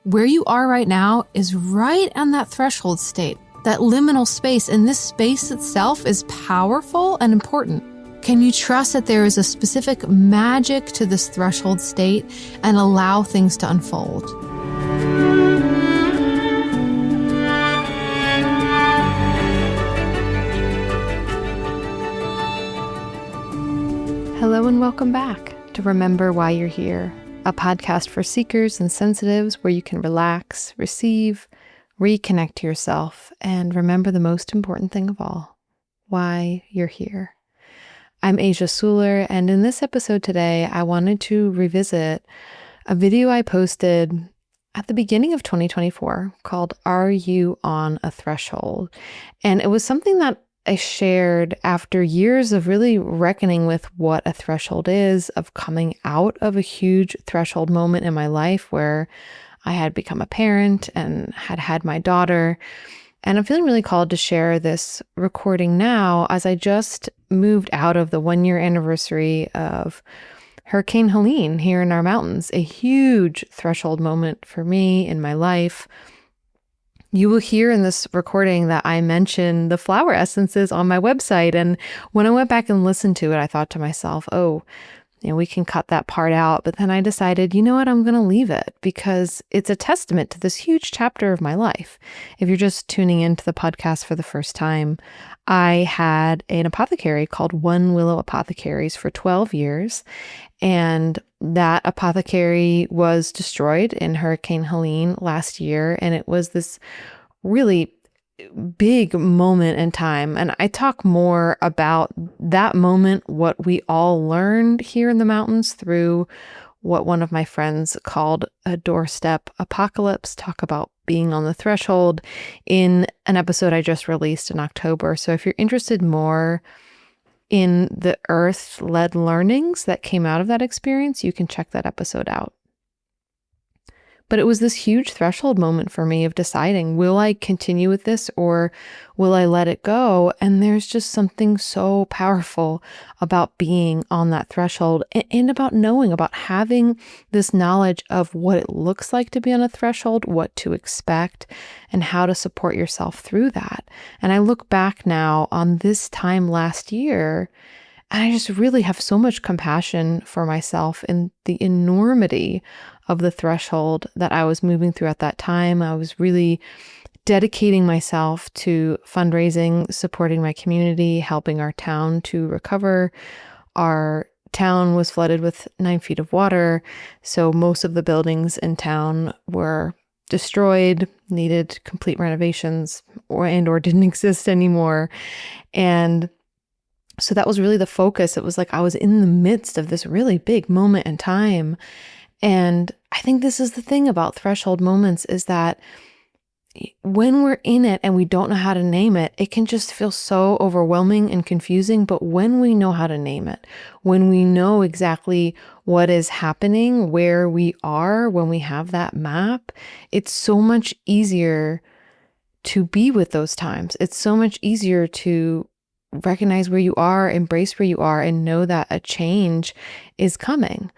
Where you are right now is right on that threshold state, that liminal space, and this space itself is powerful and important. Can you trust that there is a specific magic to this threshold state and allow things to unfold? Hello and welcome back to Remember Why You're Here, a podcast for seekers and sensitives where you can relax, receive, reconnect to yourself, and remember the most important thing of all, why you're here. I'm Asia Suler, and in this episode today, I wanted to revisit a video I posted at the beginning of 2024 called Are You on a Threshold? And it was something that I shared after years of really reckoning with what a threshold is, of coming out of a huge threshold moment in my life where I had become a parent and had my daughter. And I'm feeling really called to share this recording now as I just moved out of the 1-year anniversary of Hurricane Helene here in our mountains, a huge threshold moment for me in my life. You will hear in this recording that I mention the flower essences on my website. And when I went back and listened to it, I thought to myself, we can cut that part out. But then I decided, you know what, I'm going to leave it because it's a testament to this huge chapter of my life. If you're just tuning into the podcast for the first time, I had an apothecary called One Willow Apothecaries for 12 years. And that apothecary was destroyed in Hurricane Helene last year. And it was this really big moment in time. And I talk more about that moment, what we all learned here in the mountains through what one of my friends called a doorstep apocalypse, talk about being on the threshold in an episode I just released in October. So if you're interested more in the earth-led learnings that came out of that experience, you can check that episode out. But it was this huge threshold moment for me of deciding, will I continue with this or will I let it go? And there's just something so powerful about being on that threshold and about knowing, about having this knowledge of what it looks like to be on a threshold, what to expect, and how to support yourself through that. And I look back now on this time last year, and I just really have so much compassion for myself and the enormity of the threshold that I was moving through at that time. I was really dedicating myself to fundraising, supporting my community, helping our town to recover. Our town was flooded with 9 feet of water, so most of the buildings in town were destroyed, needed complete renovations, or didn't exist anymore. And so that was really the focus. It was like I was in the midst of this really big moment in time. And I think this is the thing about threshold moments is that when we're in it and we don't know how to name it, it can just feel so overwhelming and confusing. But when we know how to name it, when we know exactly what is happening, where we are, when we have that map, it's so much easier to be with those times. It's so much easier to recognize where you are, embrace where you are, and know that a change is coming.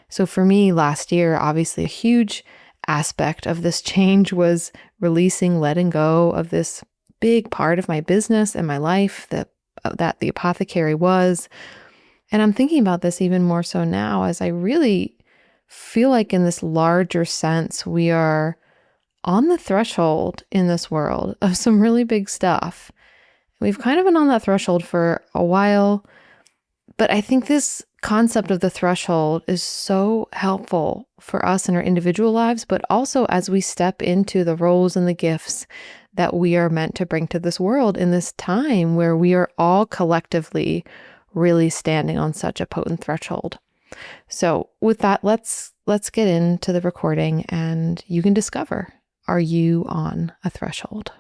So for me last year, obviously a huge aspect of this change was releasing, letting go of this big part of my business and my life that the apothecary was. And I'm thinking about this even more so now as I really feel like in this larger sense, we are on the threshold in this world of some really big stuff. We've kind of been on that threshold for a while, but I think this concept of the threshold is so helpful for us in our individual lives, but also as we step into the roles and the gifts that we are meant to bring to this world in this time where we are all collectively really standing on such a potent threshold. So with that, let's get into the recording and you can discover, are you on a threshold?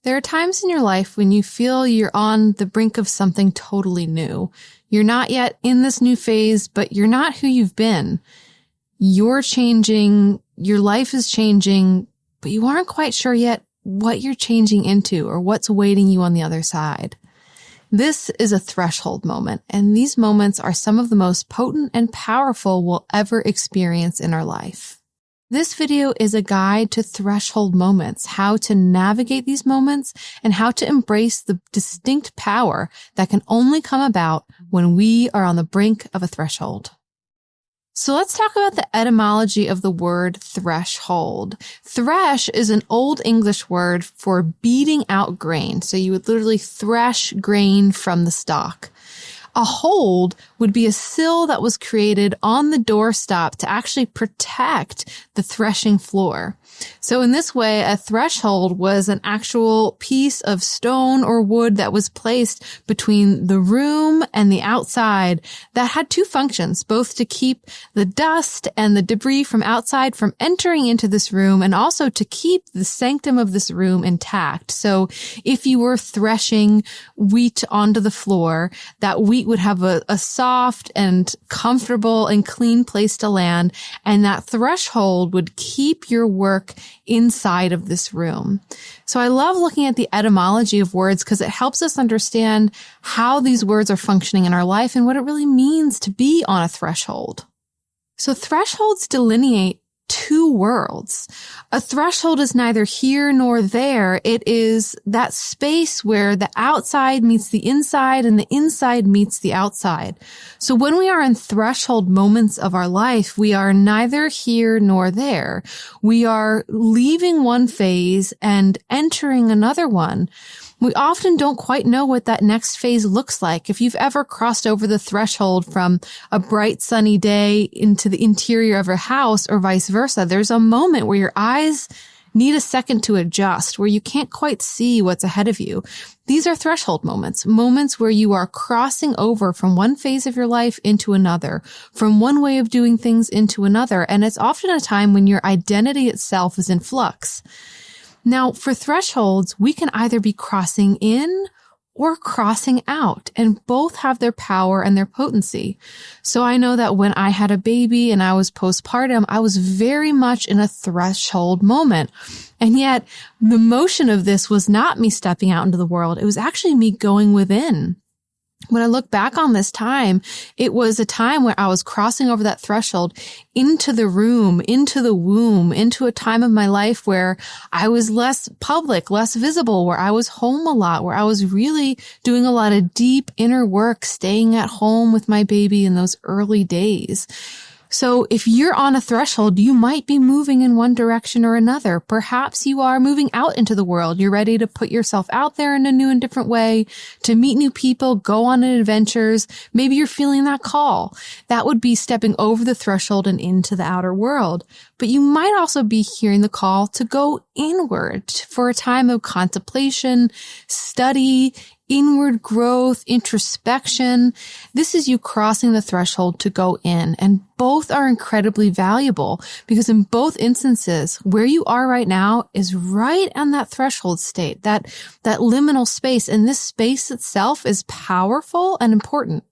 There are times in your life when you feel you're on the brink of something totally new. You're not yet in this new phase, but you're not who you've been. You're changing, your life is changing, but you aren't quite sure yet what you're changing into or what's waiting you on the other side. This is a threshold moment, and these moments are some of the most potent and powerful we'll ever experience in our life. This video is a guide to threshold moments, how to navigate these moments, and how to embrace the distinct power that can only come about when we are on the brink of a threshold. So let's talk about the etymology of the word threshold. Thresh is an Old English word for beating out grain. So you would literally thresh grain from the stalk. A hold would be a sill that was created on the doorstop to actually protect the threshing floor. So in this way, a threshold was an actual piece of stone or wood that was placed between the room and the outside that had two functions, both to keep the dust and the debris from outside from entering into this room and also to keep the sanctum of this room intact. So if you were threshing wheat onto the floor, that wheat would have a soft and comfortable and clean place to land, and that threshold would keep your work inside of this room. So I love looking at the etymology of words because it helps us understand how these words are functioning in our life and what it really means to be on a threshold. So thresholds delineate two worlds. A threshold is neither here nor there. It is that space where the outside meets the inside and the inside meets the outside. So when we are in threshold moments of our life, we are neither here nor there. We are leaving one phase and entering another one. We often don't quite know what that next phase looks like. If you've ever crossed over the threshold from a bright sunny day into the interior of a house or vice versa, there's a moment where your eyes need a second to adjust, where you can't quite see what's ahead of you. These are threshold moments, moments where you are crossing over from one phase of your life into another, from one way of doing things into another. And it's often a time when your identity itself is in flux. Now, for thresholds, we can either be crossing in or crossing out, and both have their power and their potency. So I know that when I had a baby and I was postpartum, I was very much in a threshold moment. And yet the motion of this was not me stepping out into the world. It was actually me going within. When I look back on this time, it was a time where I was crossing over that threshold into the room, into the womb, into a time of my life where I was less public, less visible, where I was home a lot, where I was really doing a lot of deep inner work, staying at home with my baby in those early days. So if you're on a threshold, you might be moving in one direction or another. Perhaps you are moving out into the world. You're ready to put yourself out there in a new and different way, to meet new people, go on adventures. Maybe you're feeling that call. That would be stepping over the threshold and into the outer world. But you might also be hearing the call to go inward for a time of contemplation, study, inward growth, introspection. This is you crossing the threshold to go in, and both are incredibly valuable because in both instances, where you are right now is right on that threshold state, that liminal space, and this space itself is powerful and important.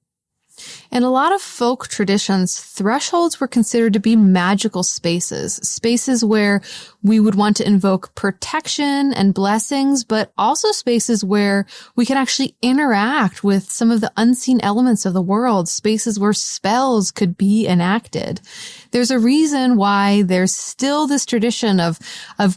In a lot of folk traditions, thresholds were considered to be magical spaces, spaces where we would want to invoke protection and blessings, but also spaces where we can actually interact with some of the unseen elements of the world, spaces where spells could be enacted. There's a reason why there's still this tradition of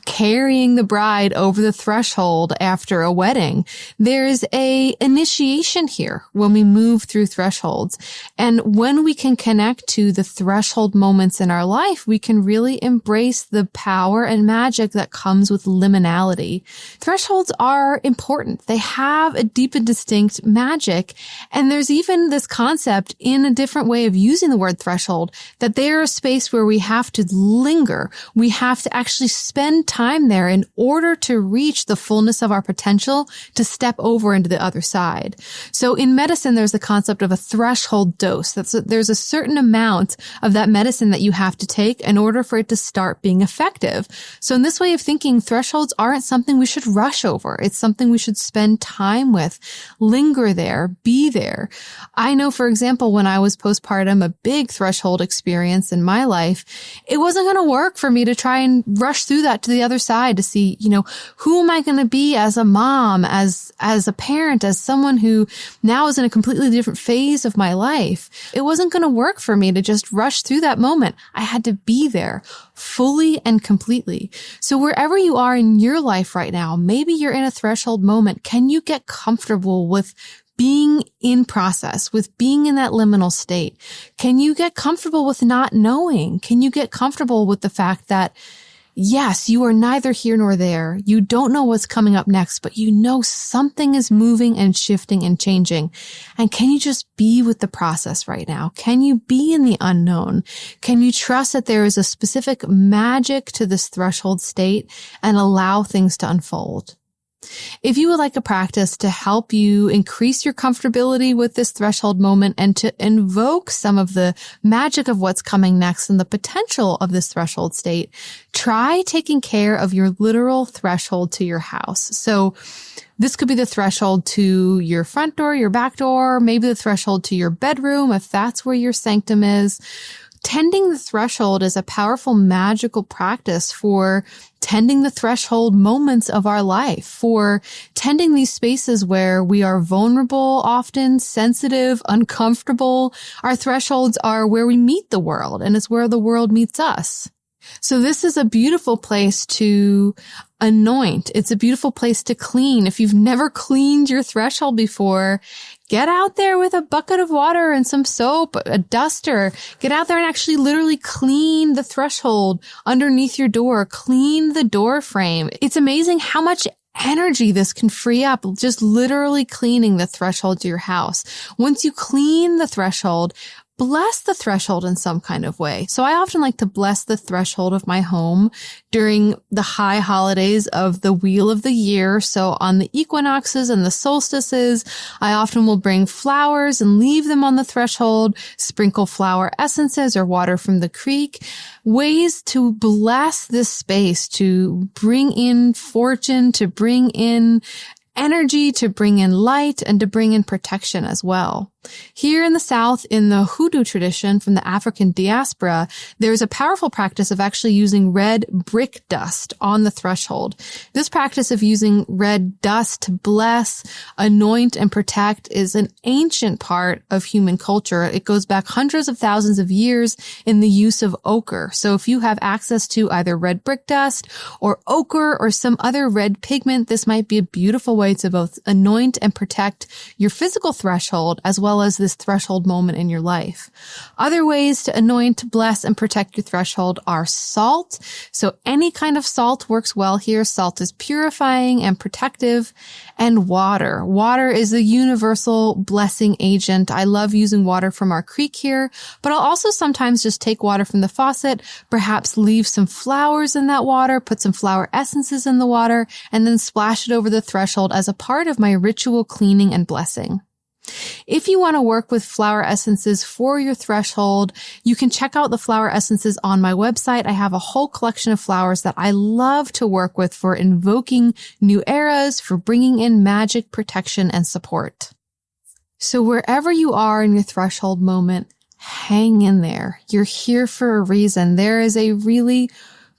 carrying the bride over the threshold after a wedding. There's a initiation here when we move through thresholds. And when we can connect to the threshold moments in our life, we can really embrace the power and magic that comes with liminality. Thresholds are important. They have a deep and distinct magic. And there's even this concept in a different way of using the word threshold, that they are a space where we have to linger. We have to actually spend time there in order to reach the fullness of our potential to step over into the other side. So in medicine, there's the concept of a threshold dose. There's a certain amount of that medicine that you have to take in order for it to start being effective. So in this way of thinking, thresholds aren't something we should rush over. It's something we should spend time with, linger there, be there. I know, for example, when I was postpartum, a big threshold experience in my life, it wasn't going to work for me to try and rush through that to the other side to see, who am I going to be as a mom, as a parent, as someone who now is in a completely different phase of my life. It wasn't going to work for me to just rush through that moment. I had to be there fully and completely. So wherever you are in your life right now, maybe you're in a threshold moment. Can you get comfortable with being in process, with being in that liminal state? Can you get comfortable with not knowing? Can you get comfortable with the fact that yes, you are neither here nor there. You don't know what's coming up next, but you know something is moving and shifting and changing. And can you just be with the process right now? Can you be in the unknown? Can you trust that there is a specific magic to this threshold state and allow things to unfold? If you would like a practice to help you increase your comfortability with this threshold moment and to invoke some of the magic of what's coming next and the potential of this threshold state, try taking care of your literal threshold to your house. So this could be the threshold to your front door, your back door, maybe the threshold to your bedroom, if that's where your sanctum is. Tending the threshold is a powerful, magical practice for tending the threshold moments of our life, for tending these spaces where we are vulnerable, often sensitive, uncomfortable. Our thresholds are where we meet the world, and it's where the world meets us. So this is a beautiful place to anoint. It's a beautiful place to clean. If you've never cleaned your threshold before, get out there with a bucket of water and some soap, a duster. Get out there and actually literally clean the threshold underneath your door. Clean the door frame. It's amazing how much energy this can free up, just literally cleaning the threshold to your house. Once you clean the threshold, bless the threshold in some kind of way. So I often like to bless the threshold of my home during the high holidays of the wheel of the year. So on the equinoxes and the solstices, I often will bring flowers and leave them on the threshold, sprinkle flower essences or water from the creek, ways to bless this space, to bring in fortune, to bring in energy, to bring in light, and to bring in protection as well. Here in the South, in the hoodoo tradition from the African diaspora, there's a powerful practice of actually using red brick dust on the threshold. This practice of using red dust to bless, anoint, and protect is an ancient part of human culture. It goes back hundreds of thousands of years in the use of ochre. So if you have access to either red brick dust or ochre or some other red pigment, this might be a beautiful way to both anoint and protect your physical threshold as well as this threshold moment in your life. Other ways to anoint, bless, and protect your threshold are salt. So any kind of salt works well here. Salt is purifying and protective. And water. Water is a universal blessing agent. I love using water from our creek here, but I'll also sometimes just take water from the faucet, perhaps leave some flowers in that water, put some flower essences in the water, and then splash it over the threshold as a part of my ritual cleaning and blessing. If you want to work with flower essences for your threshold, you can check out the flower essences on my website. I have a whole collection of flowers that I love to work with for invoking new eras, for bringing in magic, protection, and support. So wherever you are in your threshold moment, hang in there. You're here for a reason. There is a really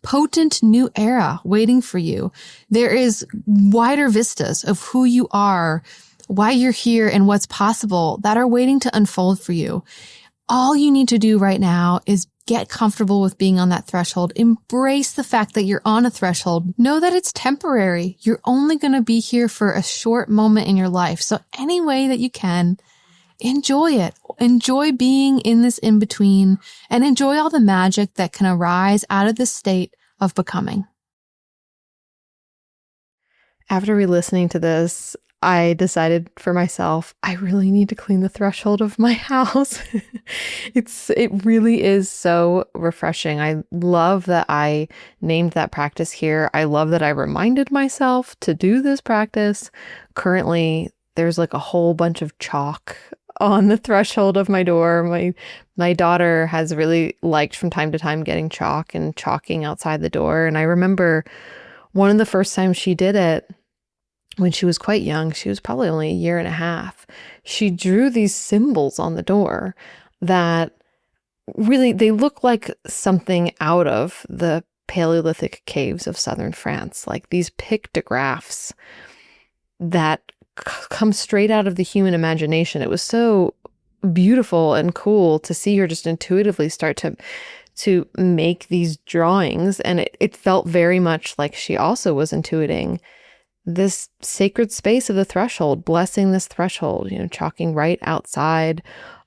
potent new era waiting for you. There is wider vistas of who you are, why you're here, and what's possible that are waiting to unfold for you. All you need to do right now is get comfortable with being on that threshold. Embrace the fact that you're on a threshold. Know that it's temporary. You're only going to be here for a short moment in your life. So any way that you can, enjoy it. Enjoy being in this in-between and enjoy all the magic that can arise out of this state of becoming. After re-listening to this, I decided for myself, I really need to clean the threshold of my house. It really is so refreshing. I love that I named that practice here. I love that I reminded myself to do this practice. Currently, there's like a whole bunch of chalk on the threshold of my door. My daughter has really liked from time to time getting chalk and chalking outside the door. And I remember one of the first times she did it when she was quite young. She was probably only a year and a half. She drew these symbols on the door that really, they look like something out of the Paleolithic caves of southern France, like these pictographs that come straight out of the human imagination. It was so beautiful and cool to see her just intuitively start to make these drawings. And it felt very much like she also was intuiting this sacred space of the threshold, blessing this threshold, chalking right outside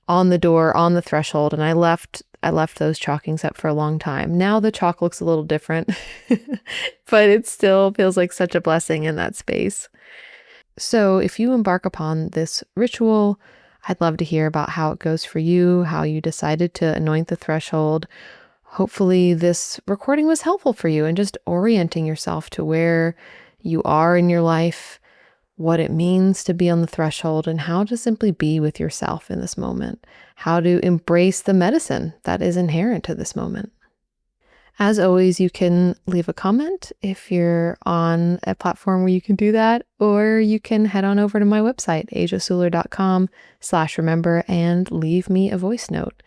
on the door, on the threshold. And I left those chalkings up for a long time. Now the chalk looks a little different, but it still feels like such a blessing in that space. So if you embark upon this ritual, I'd love to hear about how it goes for you, how you decided to anoint the threshold. Hopefully this recording was helpful for you in just orienting yourself to where you are in your life, what it means to be on the threshold, and how to simply be with yourself in this moment, how to embrace the medicine that is inherent to this moment. As always, you can leave a comment if you're on a platform where you can do that, or you can head on over to my website, asiasuler.com/remember, and leave me a voice note.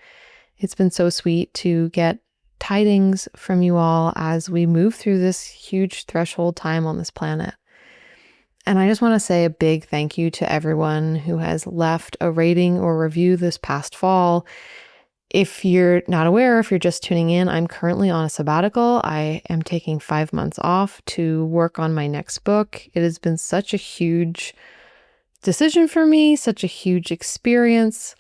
It's been so sweet to get tidings from you all as we move through this huge threshold time on this planet. And I just want to say a big thank you to everyone who has left a rating or review this past fall. If you're not aware, if you're just tuning in, I'm currently on a sabbatical. I am taking 5 months off to work on my next book. It has been such a huge decision for me, such a huge experience.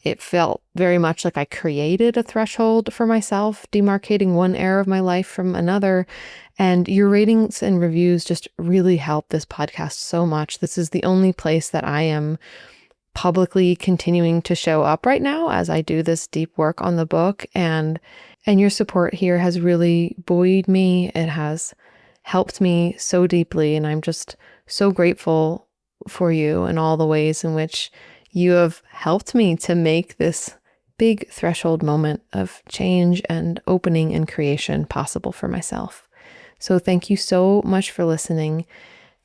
It felt very much like I created a threshold for myself, demarcating one era of my life from another. And your ratings and reviews just really help this podcast so much. This is the only place that I am publicly continuing to show up right now as I do this deep work on the book. And your support here has really buoyed me. It has helped me so deeply. And I'm just so grateful for you and all the ways in which you have helped me to make this big threshold moment of change and opening and creation possible for myself. So thank you so much for listening.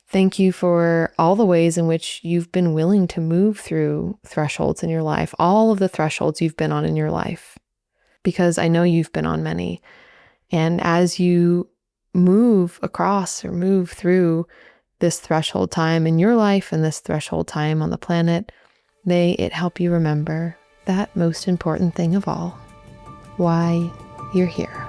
Thank you for all the ways in which you've been willing to move through thresholds in your life, all of the thresholds you've been on in your life, because I know you've been on many. And as you move across or move through this threshold time in your life and this threshold time on the planet, may it help you remember that most important thing of all, why you're here.